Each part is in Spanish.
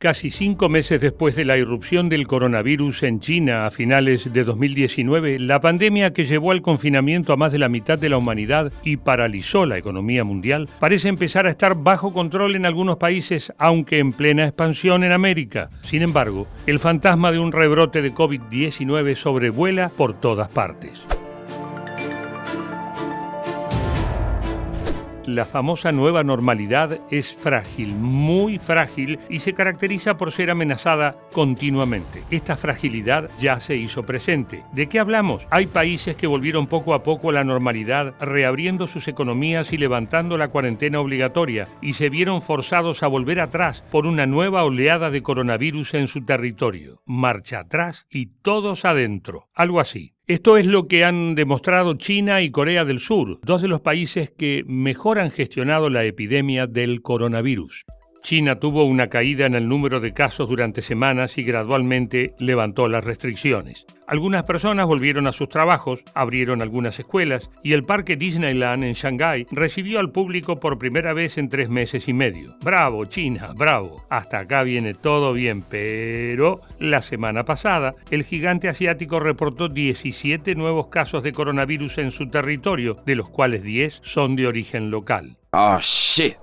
Casi 5 meses después de la irrupción del coronavirus en China a finales de 2019, la pandemia que llevó al confinamiento a más de la mitad de la humanidad y paralizó la economía mundial, parece empezar a estar bajo control en algunos países, aunque en plena expansión en América. Sin embargo, el fantasma de un rebrote de COVID-19 sobrevuela por todas partes. La famosa nueva normalidad es frágil, muy frágil, y se caracteriza por ser amenazada continuamente. Esta fragilidad ya se hizo presente. ¿De qué hablamos? Hay países que volvieron poco a poco a la normalidad, reabriendo sus economías y levantando la cuarentena obligatoria, y se vieron forzados a volver atrás por una nueva oleada de coronavirus en su territorio. Marcha atrás y todos adentro. Algo así. Esto es lo que han demostrado China y Corea del Sur, dos de los países que mejor han gestionado la epidemia del coronavirus. China tuvo una caída en el número de casos durante semanas y gradualmente levantó las restricciones. Algunas personas volvieron a sus trabajos, abrieron algunas escuelas y el parque Disneyland en Shanghái recibió al público por primera vez en 3 meses y medio. ¡Bravo, China! ¡Bravo! Hasta acá viene todo bien, pero la semana pasada el gigante asiático reportó 17 nuevos casos de coronavirus en su territorio, de los cuales 10 son de origen local. Oh, shit.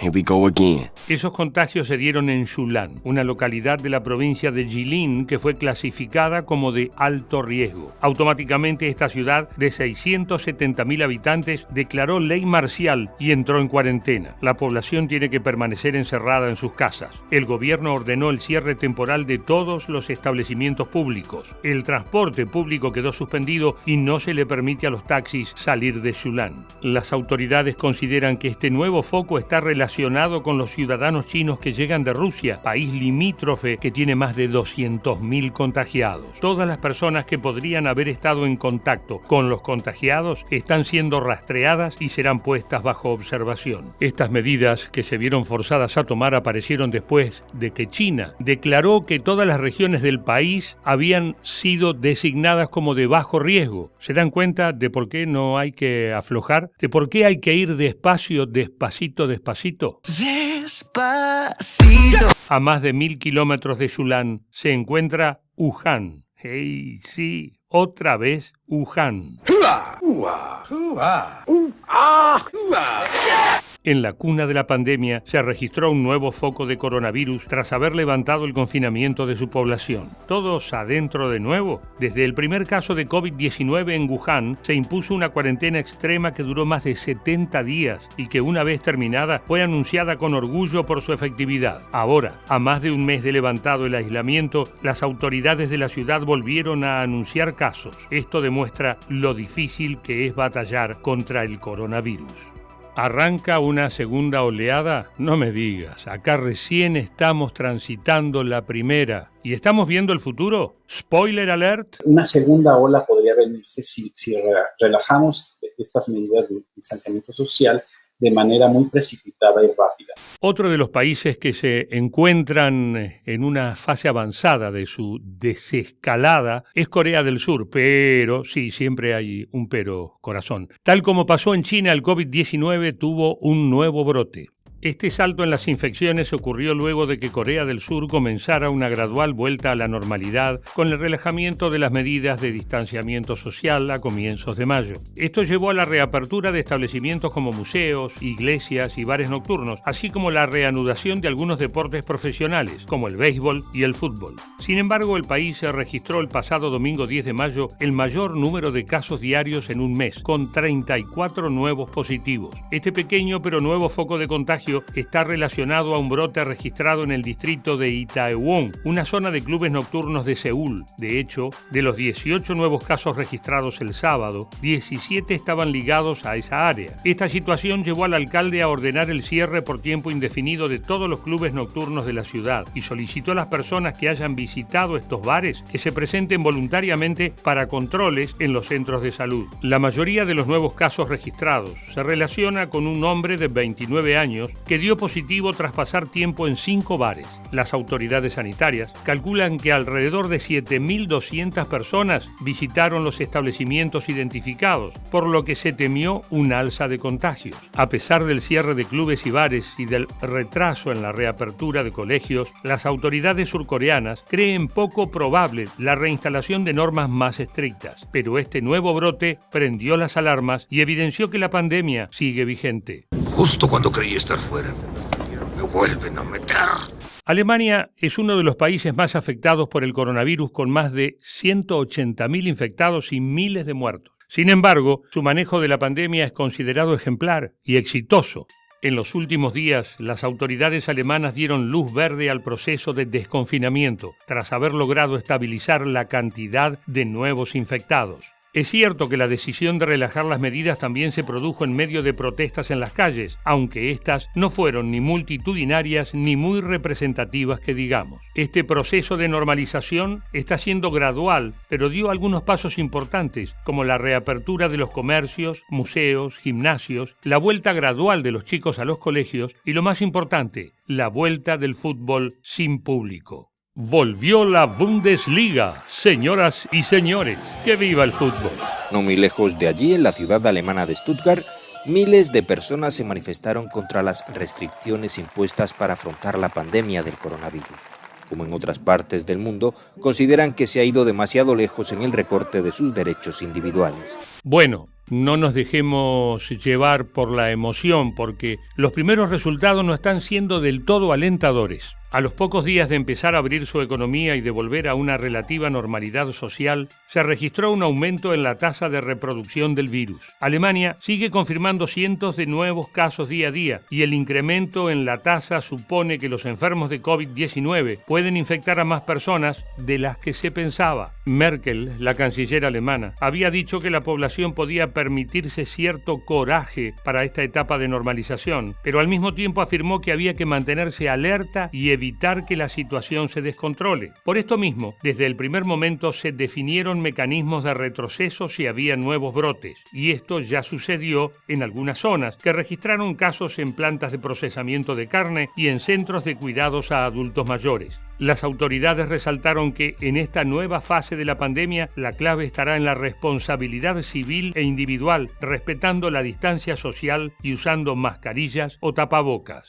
Here we go again. Esos contagios se dieron en Yunnan, una localidad de la provincia de Jilin que fue clasificada como de alto riesgo. Automáticamente esta ciudad de 670.000 habitantes declaró ley marcial y entró en cuarentena. La población tiene que permanecer encerrada en sus casas. El gobierno ordenó el cierre temporal de todos los establecimientos públicos. El transporte público quedó suspendido y no se le permite a los taxis salir de Yunnan. Las autoridades consideran que este nuevo foco está relacionado con los ciudadanos chinos que llegan de Rusia, país limítrofe que tiene más de 200.000 contagiados. Todas las personas que podrían haber estado en contacto con los contagiados están siendo rastreadas y serán puestas bajo observación. Estas medidas que se vieron forzadas a tomar aparecieron después de que China declaró que todas las regiones del país habían sido designadas como de bajo riesgo. ¿Se dan cuenta de por qué no hay que aflojar? ¿De por qué hay que ir despacio, despacito? Despacito. A más de 1.000 kilómetros de Yunnan se encuentra Wuhan. ¡Hey, sí! Otra vez Wuhan. En la cuna de la pandemia se registró un nuevo foco de coronavirus tras haber levantado el confinamiento de su población. ¿Todos adentro de nuevo? Desde el primer caso de COVID-19 en Wuhan se impuso una cuarentena extrema que duró más de 70 días y que una vez terminada fue anunciada con orgullo por su efectividad. Ahora, a más de un mes de levantado el aislamiento, las autoridades de la ciudad volvieron a anunciar casos. Esto demuestra lo difícil que es batallar contra el coronavirus. ¿Arranca una segunda oleada? No me digas, acá recién estamos transitando la primera. ¿Y estamos viendo el futuro? ¿Spoiler alert? Una segunda ola podría venirse si relajamos estas medidas de distanciamiento social de manera muy precipitada y rápida. Otro de los países que se encuentran en una fase avanzada de su desescalada es Corea del Sur, pero sí, siempre hay un pero, corazón. Tal como pasó en China, el COVID-19 tuvo un nuevo brote. Este salto en las infecciones ocurrió luego de que Corea del Sur comenzara una gradual vuelta a la normalidad con el relajamiento de las medidas de distanciamiento social a comienzos de mayo. Esto llevó a la reapertura de establecimientos como museos, iglesias y bares nocturnos, así como la reanudación de algunos deportes profesionales, como el béisbol y el fútbol. Sin embargo, el país registró el pasado domingo 10 de mayo el mayor número de casos diarios en un mes, con 34 nuevos positivos. Este pequeño pero nuevo foco de contagio está relacionado a un brote registrado en el distrito de Itaewon, una zona de clubes nocturnos de Seúl. De hecho, de los 18 nuevos casos registrados el sábado, 17 estaban ligados a esa área. Esta situación llevó al alcalde a ordenar el cierre por tiempo indefinido de todos los clubes nocturnos de la ciudad y solicitó a las personas que hayan visitado estos bares que se presenten voluntariamente para controles en los centros de salud. La mayoría de los nuevos casos registrados se relaciona con un hombre de 29 años que dio positivo tras pasar tiempo en 5 bares. Las autoridades sanitarias calculan que alrededor de 7.200 personas visitaron los establecimientos identificados, por lo que se temió un alza de contagios. A pesar del cierre de clubes y bares y del retraso en la reapertura de colegios, las autoridades surcoreanas creen poco probable la reinstalación de normas más estrictas. Pero este nuevo brote prendió las alarmas y evidenció que la pandemia sigue vigente. Justo cuando creí estar fuera, me vuelven a meter. Alemania es uno de los países más afectados por el coronavirus, con más de 180.000 infectados y miles de muertos. Sin embargo, su manejo de la pandemia es considerado ejemplar y exitoso. En los últimos días, las autoridades alemanas dieron luz verde al proceso de desconfinamiento, tras haber logrado estabilizar la cantidad de nuevos infectados. Es cierto que la decisión de relajar las medidas también se produjo en medio de protestas en las calles, aunque estas no fueron ni multitudinarias ni muy representativas que digamos. Este proceso de normalización está siendo gradual, pero dio algunos pasos importantes, como la reapertura de los comercios, museos, gimnasios, la vuelta gradual de los chicos a los colegios y, lo más importante, la vuelta del fútbol sin público. Volvió la Bundesliga, señoras y señores, ¡que viva el fútbol! No muy lejos de allí, en la ciudad alemana de Stuttgart, miles de personas se manifestaron contra las restricciones impuestas para afrontar la pandemia del coronavirus. Como en otras partes del mundo, consideran que se ha ido demasiado lejos en el recorte de sus derechos individuales. Bueno, no nos dejemos llevar por la emoción, porque los primeros resultados no están siendo del todo alentadores. A los pocos días de empezar a abrir su economía y de volver a una relativa normalidad social, se registró un aumento en la tasa de reproducción del virus. Alemania sigue confirmando cientos de nuevos casos día a día, y el incremento en la tasa supone que los enfermos de COVID-19 pueden infectar a más personas de las que se pensaba. Merkel, la canciller alemana, había dicho que la población podía permitirse cierto coraje para esta etapa de normalización, pero al mismo tiempo afirmó que había que mantenerse alerta y evitar que la situación se descontrole. Por esto mismo, desde el primer momento se definieron mecanismos de retroceso si había nuevos brotes, y esto ya sucedió en algunas zonas, que registraron casos en plantas de procesamiento de carne y en centros de cuidados a adultos mayores. Las autoridades resaltaron que en esta nueva fase de la pandemia la clave estará en la responsabilidad civil e individual, respetando la distancia social y usando mascarillas o tapabocas.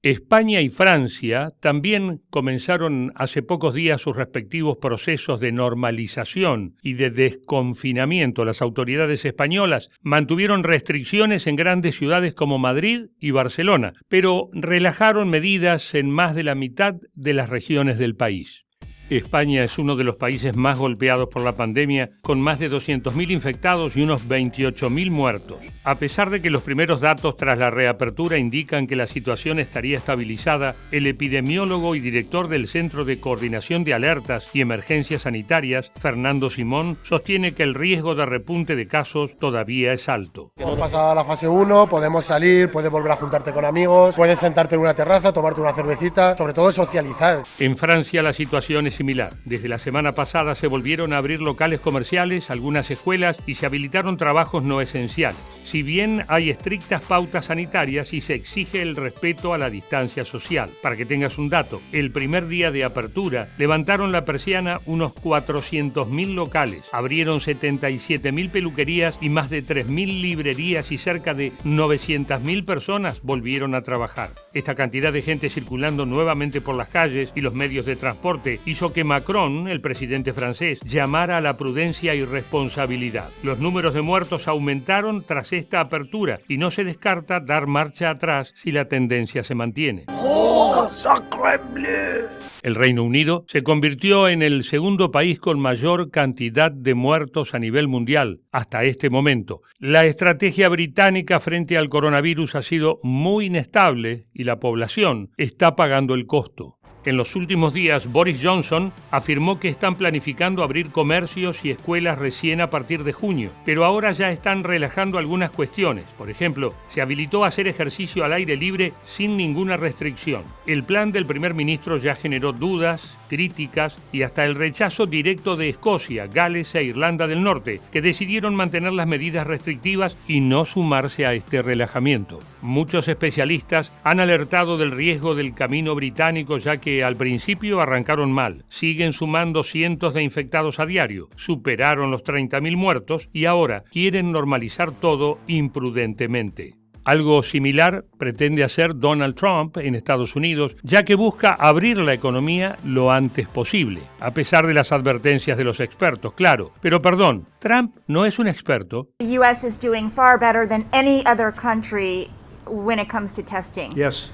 España y Francia también comenzaron hace pocos días sus respectivos procesos de normalización y de desconfinamiento. Las autoridades españolas mantuvieron restricciones en grandes ciudades como Madrid y Barcelona, pero relajaron medidas en más de la mitad de las regiones del país. España es uno de los países más golpeados por la pandemia, con más de 200.000 infectados y unos 28.000 muertos. A pesar de que los primeros datos tras la reapertura indican que la situación estaría estabilizada, el epidemiólogo y director del Centro de Coordinación de Alertas y Emergencias Sanitarias, Fernando Simón, sostiene que el riesgo de repunte de casos todavía es alto. Hemos pasado a la fase 1, podemos salir, puedes volver a juntarte con amigos, puedes sentarte en una terraza, tomarte una cervecita, sobre todo socializar. En Francia la situación es similar. Desde la semana pasada se volvieron a abrir locales comerciales, algunas escuelas y se habilitaron trabajos no esenciales. Si bien hay estrictas pautas sanitarias y se exige el respeto a la distancia social. Para que tengas un dato, el primer día de apertura levantaron la persiana unos 400.000 locales, abrieron 77.000 peluquerías y más de 3.000 librerías y cerca de 900.000 personas volvieron a trabajar. Esta cantidad de gente circulando nuevamente por las calles y los medios de transporte hizo que Macron, el presidente francés, llamara a la prudencia y responsabilidad. Los números de muertos aumentaron tras esta apertura y no se descarta dar marcha atrás si la tendencia se mantiene. ¡Oh, sacre bleu! El Reino Unido se convirtió en el segundo país con mayor cantidad de muertos a nivel mundial hasta este momento. La estrategia británica frente al coronavirus ha sido muy inestable y la población está pagando el costo. En los últimos días, Boris Johnson afirmó que están planificando abrir comercios y escuelas recién a partir de junio, pero ahora ya están relajando algunas cuestiones. Por ejemplo, se habilitó a hacer ejercicio al aire libre sin ninguna restricción. El plan del primer ministro ya generó dudas críticas y hasta el rechazo directo de Escocia, Gales e Irlanda del Norte, que decidieron mantener las medidas restrictivas y no sumarse a este relajamiento. Muchos especialistas han alertado del riesgo del camino británico, ya que al principio arrancaron mal, siguen sumando cientos de infectados a diario, superaron los 30.000 muertos y ahora quieren normalizar todo imprudentemente. Algo similar pretende hacer Donald Trump en Estados Unidos, ya que busca abrir la economía lo antes posible, a pesar de las advertencias de los expertos, claro. Pero perdón, Trump no es un experto. The U.S. is doing far better than any other country when it comes to testing. Yes.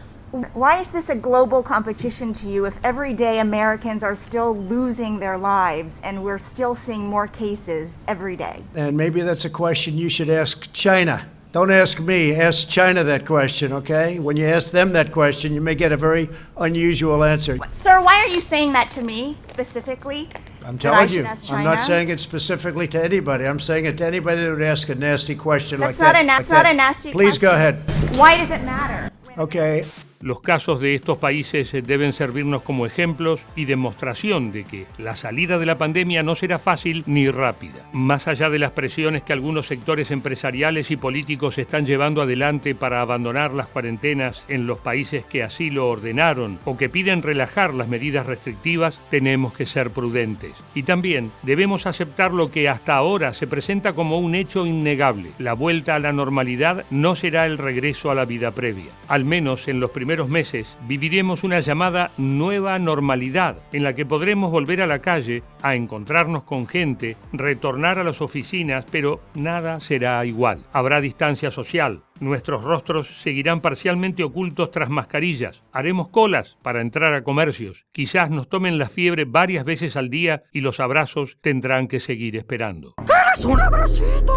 Why is this a global competition to you if every day Americans are still losing their lives and we're still seeing more cases every day? And maybe that's a question you should ask China. Don't ask me, ask China that question, okay? When you ask them that question, you may get a very unusual answer. Sir, why are you saying that to me specifically? I'm telling you, I'm not saying it specifically to anybody. I'm saying it to anybody that would ask a nasty question like that. That's not a nasty question. Please go ahead. Why does it matter? Okay. Los casos de estos países deben servirnos como ejemplos y demostración de que la salida de la pandemia no será fácil ni rápida. Más allá de las presiones que algunos sectores empresariales y políticos están llevando adelante para abandonar las cuarentenas en los países que así lo ordenaron o que piden relajar las medidas restrictivas, tenemos que ser prudentes. Y también debemos aceptar lo que hasta ahora se presenta como un hecho innegable. La vuelta a la normalidad no será el regreso a la vida previa. Al menos en los primeros meses viviremos una llamada nueva normalidad en la que podremos volver a la calle, a encontrarnos con gente, retornar a las oficinas, pero nada será igual. Habrá distancia social. Nuestros rostros seguirán parcialmente ocultos tras mascarillas. Haremos colas para entrar a comercios. Quizás nos tomen la fiebre varias veces al día y los abrazos tendrán que seguir esperando. ¿Quieres un abracito?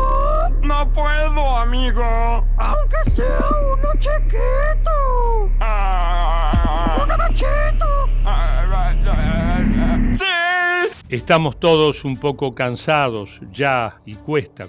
No puedo, amigo. Aunque sea uno chiquito. Un abracito. ¡Sí! Estamos todos un poco cansados ya y cuesta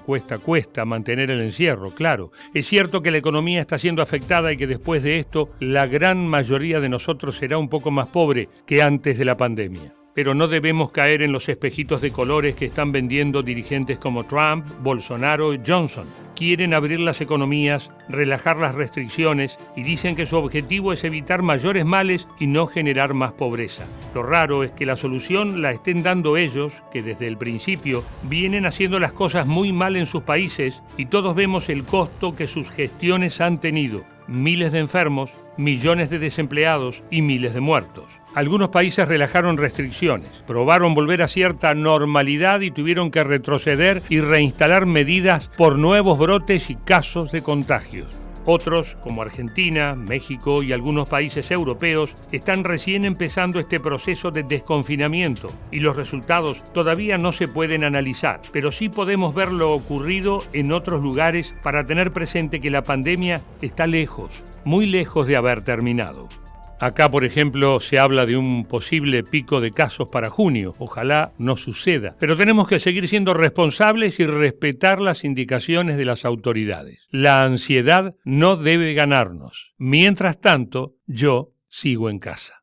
mantener el encierro, claro. Es cierto que la economía está siendo afectada y que después de esto la gran mayoría de nosotros será un poco más pobre que antes de la pandemia. Pero no debemos caer en los espejitos de colores que están vendiendo dirigentes como Trump, Bolsonaro y Johnson. Quieren abrir las economías, relajar las restricciones y dicen que su objetivo es evitar mayores males y no generar más pobreza. Lo raro es que la solución la estén dando ellos, que desde el principio vienen haciendo las cosas muy mal en sus países y todos vemos el costo que sus gestiones han tenido. Miles de enfermos, millones de desempleados y miles de muertos. Algunos países relajaron restricciones, probaron volver a cierta normalidad y tuvieron que retroceder y reinstalar medidas por nuevos brotes y casos de contagios. Otros, como Argentina, México y algunos países europeos, están recién empezando este proceso de desconfinamiento y los resultados todavía no se pueden analizar, pero sí podemos ver lo ocurrido en otros lugares para tener presente que la pandemia está lejos, muy lejos de haber terminado. Acá, por ejemplo, se habla de un posible pico de casos para junio. Ojalá no suceda. Pero tenemos que seguir siendo responsables y respetar las indicaciones de las autoridades. La ansiedad no debe ganarnos. Mientras tanto, yo sigo en casa.